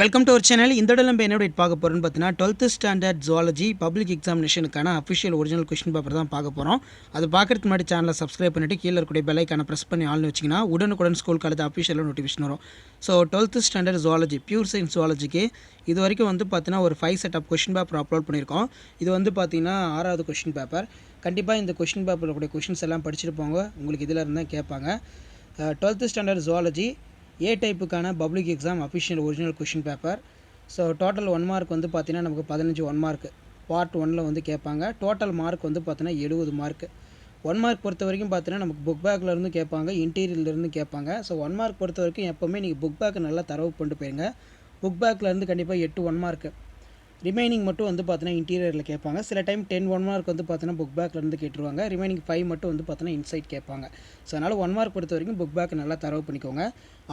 Welcome to our channel. இந்த இடம் நம்ம என்ன பார்க்க போகிறோம்னு பார்த்தீங்கன்னா 12th ஸ்டாண்டர்ட் ஜுவாலஜி பப்ளிக் எக்ஸாமினேஷனுக்கான அஃபிஷியல் ஒரிஜினல் கொஸ்டின் பேப்பர் தான் பார்க்க போகிறோம். அது பார்க்குறதுக்கு முன்னாடி சேனலை சப்ஸ்கிரைப் பண்ணிவிட்டு கீழே இருக்கக்கூடிய பெல் ஐக்கானை ப்ரெஸ் பண்ணி ஆள்னு வச்சிங்கன்னா உடனுக்குடன் ஸ்கூல் காலேஜ் அஃபிஷியலாக நோட்டிஃபிகேஷன் வரும். So 12th standard zoology pure science ஜுவாலஜிக்கு இது வரைக்கும் வந்து பார்த்தீங்கன்னா ஒரு 5 set of question paper upload பண்ணியிருக்கோம். இது வந்து பார்த்தீங்கன்னா 6வது கொஸ்டின் பேப்பர். கண்டிப்பாக இந்த கொஸ்டின் பேப்பரில் கூடிய கொஸ்டின்ஸ் எல்லாம் படிச்சுட்டு போங்க. உங்களுக்கு இதில் இருந்தால் கேட்பாங்க. 12th ஸ்டாண்டர்ட் ஜுவாலஜி ஏ டைப்புக்கான public exam official original question paper. So total 1 mark வந்து பார்த்தீங்கன்னா நமக்கு 15 1 மார்க் பார்ட் 1ல் வந்து கேட்பாங்க. டோட்டல் மார்க் வந்து பார்த்தீங்கன்னா 70 மார்க். 1 மார்க் பொறுத்த வரைக்கும் பார்த்தீங்கன்னா நமக்கு புக் பேக்லேருந்து கேட்பாங்க, இன்டீரியர்லேருந்து கேட்பாங்க. ஸோ 1 மார்க் பொறுத்த வரைக்கும் எப்போவுமே நீங்கள் புக் பேக்கை நல்லா தரவு பண்ணிட்டு போயிருங்க. புக் பேக்லேருந்து கண்டிப்பாக 8 1 மார்க், ரிமைனிங் மட்டும் வந்து பார்த்தீங்கன்னா இன்டீரியரில் கேட்பாங்க. சில டைம் 10 1 மார்க் வந்து பார்த்தீங்கன்னா புக் பேக்லேருந்து கேட்டுருவாங்க. ரிமைனிங் 5 மட்டும் வந்து பார்த்தீங்கன்னா இன்சைட் கேட்பாங்க. ஸோ அதனால் 1 மார்க் பொறுத்த வரைக்கும் புக் பேக் நல்லா தரவு பண்ணிக்கோங்க.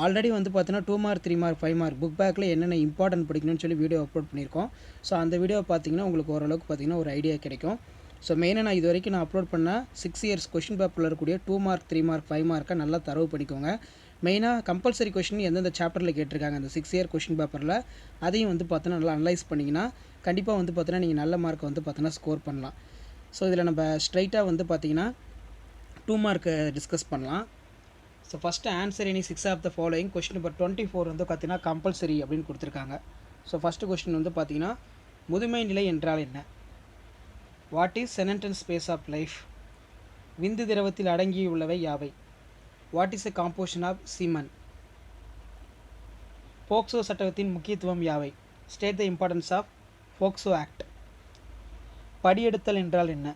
ஆல்ரெடி வந்து பார்த்தீங்கன்னா 2 மார்க் 3 மார்க் 5 மார்க் புக் பேக்கில் என்னென்ன இம்பார்ட்டன்ட் படிக்கணும்னு சொல்லி வீடியோ அப்லோட் பண்ணியிருக்கோம். ஸோ அந்த வீடியோவை பார்த்தீங்கன்னா உங்களுக்கு ஓரளவுக்கு பார்த்தீங்கன்னா ஒரு ஐடியா கிடைக்கும். ஸோ மெயினாக நான் இது வரைக்கும் நான் அப்லோட் பண்ண 6 இயர்ஸ் கொஸ்டின் பேப்பரில் இருக்கக்கூடிய 2 மார்க் 3 மார்க் 5 மார்க்கை நல்லா தரவு பண்ணிக்கோங்க. மெயினாக கம்பல்சரி கொஸ்டின் எந்தெந்த சாப்டரில் கேட்டிருக்காங்க அந்த 6 இயர் கொஸ்டின் பேப்பரில் அதையும் வந்து பார்த்தீங்கன்னா நல்லா அனலைஸ் பண்ணிங்கன்னா கண்டிப்பாக வந்து பார்த்தீங்கன்னா நீங்கள் நல்ல மார்க்கை வந்து பார்த்தீங்கன்னா ஸ்கோர் பண்ணலாம். ஸோ இதில் நம்ம ஸ்ட்ரைட்டாக வந்து பார்த்தீங்கன்னா 2 மார்க்கு டிஸ்கஸ் பண்ணலாம். So first answer any 6 of the following. Question number 24 வந்து பார்த்தீங்கன்னா கம்பல்சரி அப்படின்னு கொடுத்துருக்காங்க. ஸோ ஃபஸ்ட்டு கொஸ்டின் வந்து பார்த்தீங்கன்னா முதுமை நிலை என்றால் என்ன? வாட் இஸ் செனன்டல் ஸ்பேஸ் ஆஃப் லைஃப்? விந்து திரவத்தில் அடங்கியுள்ளவை யாவை? What is a composition of semen? POCSO சட்டத்தின் முக்கியத்துவம் யாவை? State the importance of POCSO act. படியெடுத்தல் என்றால் என்ன?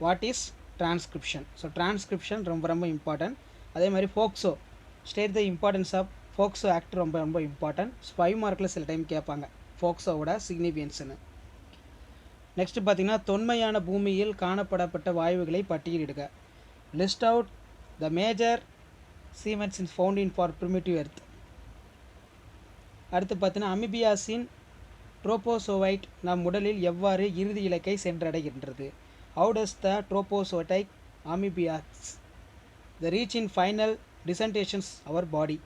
What is transcription? So transcription ரொம்ப ரொம்ப இம்பார்ட்டன்ட். அதே மாதிரி POCSO, state the importance of POCSO act ரொம்ப ரொம்ப இம்பார்ட்டன்ட். 5 மார்க்கில் சில டைம் கேட்பாங்க போக்சோவோட சிக்னிஃபிகன்ஸ்னு. நெக்ஸ்ட் பார்த்தீங்கன்னா தொன்மையான பூமியில் காணப்படப்பட்ட வாயுகளை பட்டியலிடுக. List out the major cements in found in for primitive earth. அடுத்து பார்த்தீங்கன்னா அமிபியாஸின் ட்ரோபோசோவைட் நம் உடலில் எவ்வாறு இறுதி இலக்கை சென்றடைகின்றது? How does the trophozoite amoebiasis the reach in final destinations our body.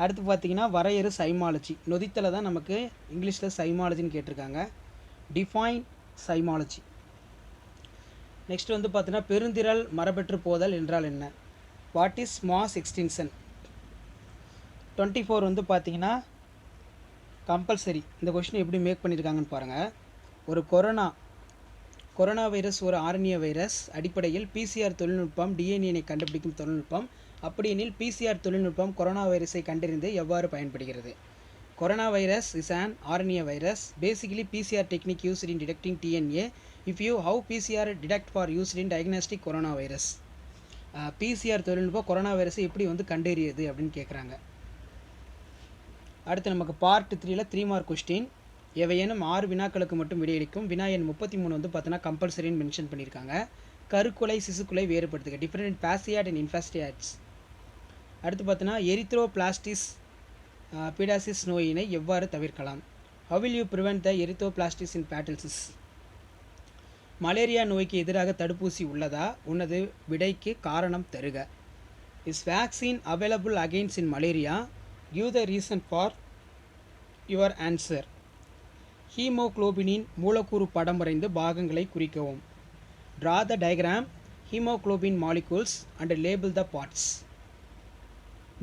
அடுத்து பார்த்தீங்கன்னா வரையறு சைமாலஜி. நொதித்தலை தான் நமக்கு இங்கிலீஷில் சைமாலஜின்னு கேட்டிருக்காங்க. Define zymology. நெக்ஸ்ட் வந்து பார்த்தீங்கன்னா பெருந்திரள் மரபற்று போதல் என்றால் என்ன? What is mass extinction? 24 வந்து பார்த்தீங்கன்னா கம்பல்சரி. இந்த கொஸ்டின் எப்படி மேக் பண்ணியிருக்காங்கன்னு பாருங்கள். ஒரு கொரோனா வைரஸ் ஒரு ஆர்என்ஏ வைரஸ். அடிப்படையில் பிசிஆர் தொழில்நுட்பம் டிஎன்ஏனை கண்டுபிடிக்கும் தொழில்நுட்பம். அப்படியெனில் பிசிஆர் தொழில்நுட்பம் கொரோனா வைரஸை கண்டறிந்து எவ்வாறு பயன்படுகிறது? Corona virus is an RNA virus. Basically, PCR technique used in detecting DNA. If you how PCR detect for used in diagnostic coronavirus. PCR தொழில்நுட்பம் கொரோனா வைரஸை எப்படி வந்து கண்டறியுது அப்படின்னு கேட்குறாங்க. அடுத்து நமக்கு பார்ட் 3ல் 3 மார்க் கொஸ்டின். எவையேனும் 6 வினாக்களுக்கு மட்டும் விடையளிக்கும். வினா எண் 33 வந்து பார்த்தீங்கன்னா கம்பல்சரின்னு மென்ஷன் பண்ணியிருக்காங்க. கருக்குலை சிசுக்குலை வேறுபடுத்துக. டிஃப்ரெண்ட் பேசியாட் அண்ட் இன்ஃபாஸ்டியாட்ஸ். அடுத்து பார்த்தீங்கன்னா எரித்ரோபிளாஸ்டிஸ் பீடாசிஸ் நோயினை எவ்வாறு தவிர்க்கலாம்? How will you prevent the erythroplastitis in paddles? Malaria நோய்க்கு எதிராக தடுப்பூசி உள்ளதா? உனது விடைக்கு காரணம் தருக. Is vaccine available against in malaria? Give the reason for your answer. ஹீமோகுளோபினின் மூலக்கூறு படம் வரைந்து பாகங்களை குறிக்கவும். Draw the diagram hemoglobin molecules and label the parts.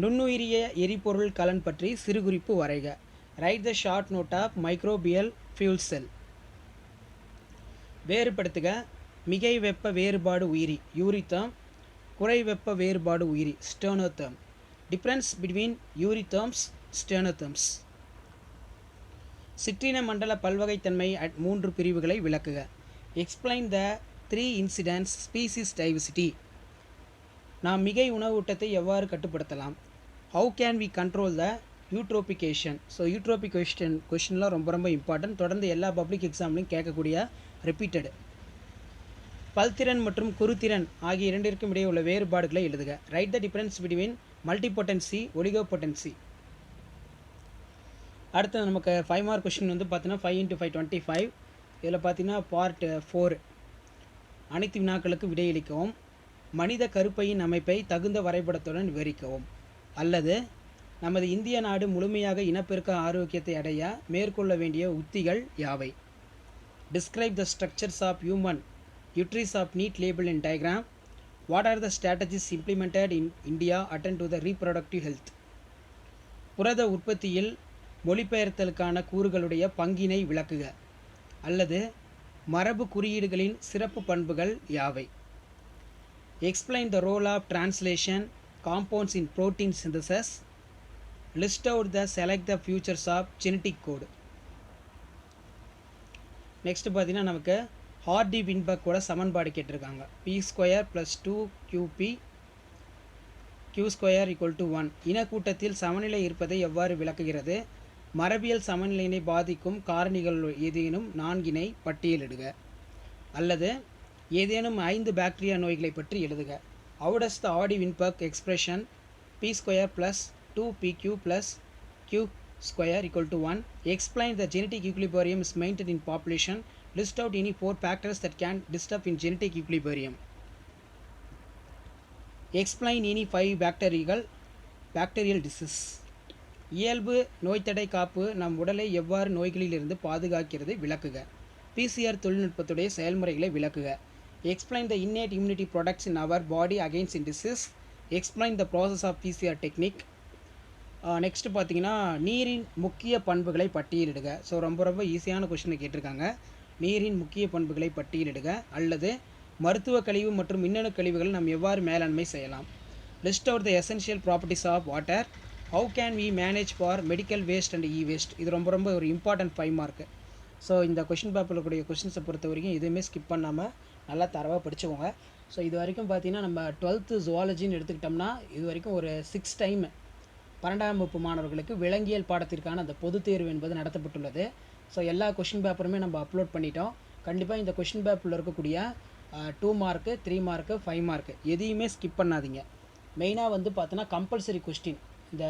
நுண்ணுயிரிய எரிபொருள் கலன் பற்றி சிறுகுறிப்பு வரைக. Write the short note of microbial fuel cell. வேறுபடுத்துக. மிகை வெப்ப வேறுபாடு உயிரி யூரித்தம், குறை வெப்ப வேறுபாடு உயிரி ஸ்டெனோதம். Difference between யூரித்தம்ஸ் ஸ்டெனோதம்ஸ். சிற்றின மண்டல பல்வகைத்தன்மை 3 பிரிவுகளை விளக்குக. Explain the 3 incidents species diversity. நாம் மிகை உணவூட்டத்தை எவ்வாறு கட்டுப்படுத்தலாம்? How can we control the eutrophication? So eutrophic கொஸ்டின்லாம் ரொம்ப ரொம்ப இம்பார்ட்டன்ட். தொடர்ந்து எல்லா பப்ளிக் எக்ஸாம்லையும் கேட்கக்கூடிய ரிப்பீட்டடு. பல்திறன் மற்றும் குறுத்திறன் ஆகிய இரண்டிற்கும் இடையே உள்ள வேறுபாடுகளை எழுதுக. Write the difference between multipotency oligopotency. அடுத்து நமக்கு 5 மார்க் கொஸ்டின் வந்து பார்த்தீங்கன்னா 5 × 5 25. இதில் பார்த்தீங்கன்னா பார்ட் 4 அனைத்து வினாக்களுக்கு விடையளிக்கவும். மனித கருப்பையின் அமைப்பை தகுந்த வரைபடத்துடன் விவரிக்கவும். அல்லது நமது இந்திய நாடு முழுமையாக இனப்பெருக்க ஆரோக்கியத்தை அடைய மேற்கொள்ள வேண்டிய உத்திகள் யாவை? Describe the structures of human uterus of neat label in diagram. What are the strategies implemented in India attend to the reproductive health? புரத உற்பத்தியில் மொழிபெயர்த்தலுக்கான கூறுகளுடைய பங்கினை விளக்குக. அல்லது மரபு குறியீடுகளின் சிறப்பு பண்புகள் யாவை? Explain the role of translation compounds in protein synthesis. List out the select the features of genetic code. Next பார்த்தீங்கன்னா நமக்கு ஹார்டி வின்பர்க்கோட சமன்பாடு கேட்டிருக்காங்க. p² + 2qp q² = 1. இனக்கூட்டத்தில் சமநிலை இருப்பதை எவ்வாறு விளக்குகிறது? மரபியல் சமநிலையினை பாதிக்கும் காரணிகள் ஏதேனும் 4 பட்டியலிடுக. அல்லது ஏதேனும் 5 பாக்டீரியா நோய்களை பற்றி எழுதுக. How does the Hardy-Weinberg expression p² + 2pq + q² = 1 explain the genetic equilibrium is maintained in population. List out any 4 factors that can disturb in genetic equilibrium. Explain any 5 bacterial disease. இயல்பு நோய்த்தடை காப்பு நம் உடலை எவ்வாறு நோய்களிலிருந்து பாதுகாக்கிறது விளக்குக. PCR தொழில்நுட்பத்துடைய செயல்முறைகளை விளக்குக. Explain the innate immunity products in our body against disease. Explain the process of PCR technique. Next பார்த்தீங்கன்னா நீரின் முக்கிய பண்புகளை பட்டியலிடுக. ஸோ ரொம்ப ஈஸியான கொஷினை கேட்டிருக்காங்க. நீரின் முக்கிய பண்புகளை பட்டியலிடுக. அல்லது மருத்துவ கழிவு மற்றும் மின்னணு கழிவுகள் நாம் எவ்வாறு மேலாண்மை செய்யலாம்? List out the essential properties of water. How can we manage for medical waste and E waste. இது ரொம்ப ஒரு இம்பார்ட்டன்ட் 5 மார்க்கு. ஸோ இந்த கொஷின் பேப்பரில் கூடிய கொஷின்ஸை பொறுத்த வரைக்கும் எதுவுமே ஸ்கிப் பண்ணாமல் நல்லா தரவாக படிச்சுக்கோங்க. ஸோ இது வரைக்கும் பார்த்தீங்கன்னா நம்ம 12th ஜுவாலஜின்னு எடுத்துக்கிட்டோம்னா இது வரைக்கும் ஒரு 6 டைம் 12ஆம் வகுப்பு மாணவர்களுக்கு விலங்கியல் பாடத்திற்கான அந்த பொதுத் தேர்வு என்பது நடத்தப்பட்டுள்ளது. ஸோ எல்லா கொஷின் பேப்பருமே நம்ம அப்லோட் பண்ணிட்டோம். கண்டிப்பாக இந்த கொஷின் பேப்பரில் இருக்கக்கூடிய 2 மார்க்கு 3 மார்க்கு 5 மார்க்கு எதையுமே ஸ்கிப் பண்ணாதீங்க. மெயினாக வந்து பார்த்தோன்னா கம்பல்சரி கொஸ்டின் இந்த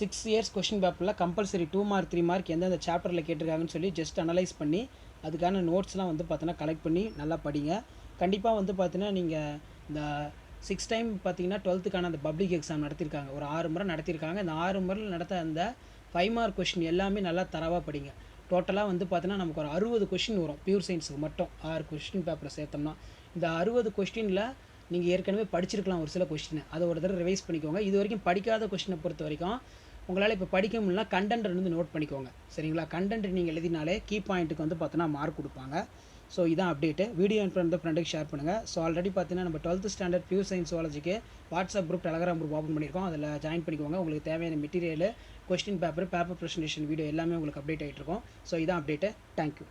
6 இயர்ஸ் கொஷின் பேப்பரில் கம்பல்சரி 2 மார்க் 3 மார்க் எந்தெந்த சாப்டரில் கேட்டிருக்காங்கன்னு சொல்லி ஜஸ்ட் அனலைஸ் பண்ணி அதுக்கான நோட்ஸ்லாம் வந்து பார்த்தோன்னா கலெக்ட் பண்ணி நல்லா படிங்க. கண்டிப்பாக வந்து பார்த்தீங்கன்னா நீங்கள் இந்த 6 டைம் பார்த்தீங்கன்னா 12th அந்த பப்ளிக் எக்ஸாம் நடத்தியிருக்காங்க. ஒரு 6 முறை நடத்தியிருக்காங்க. இந்த 6 முறையில் நடத்த அந்த 5 மார்க் கொஷின் எல்லாமே நல்லா தரவாக படிங்க. டோட்டலாக வந்து பார்த்தீங்கன்னா நமக்கு ஒரு 60 கொஷின் வரும் பியூர் சயின்ஸுக்கு மட்டும் 6 கொஷின் பேப்பரை சேர்த்தோம்னா. இந்த 60 கொஸ்டினில் நீங்கள் ஏற்கனவே படிச்சிருக்கலாம் ஒரு சில கொஸ்டினை, அதை ஒரு தடவை ரிவைஸ் பண்ணிக்கோங்க. இது வரைக்கும் படிக்காத கொஸ்டினை பொறுத்த வரைக்கும் உங்களால் இப்போ படிக்க முடியலனா கண்டென்ட் வந்து நோட் பண்ணிக்கோங்க. சரிங்களா? கண்டென்ட் நீங்கள் எழுதினாலே கீ பாயிண்ட்டுக்கு வந்து பார்த்தோன்னா மார்க் கொடுப்பாங்க. ஸோ இதான் அப்டேட்டு. வீடியோ ஃப்ரெண்டுக்கு ஷேர் பண்ணுங்கள். ஸோ ஆல்ரெடி பார்த்தீங்கன்னா நம்ம 12th ஸ்டாண்டர்ட் பியூர் சயின்ஸ் ஜுவாலஜிக்கு WhatsApp group Telegram group open பண்ணியிருக்கோம். அதில் ஜாயின் பண்ணிக்கோங்க. உங்களுக்கு தேவையான material question paper presentation video எல்லாமே உங்களுக்கு அப்டேட் ஆகிட்டு இருக்கும். ஸோ இதான் அப்டேட்டு. தேங்க்யூ.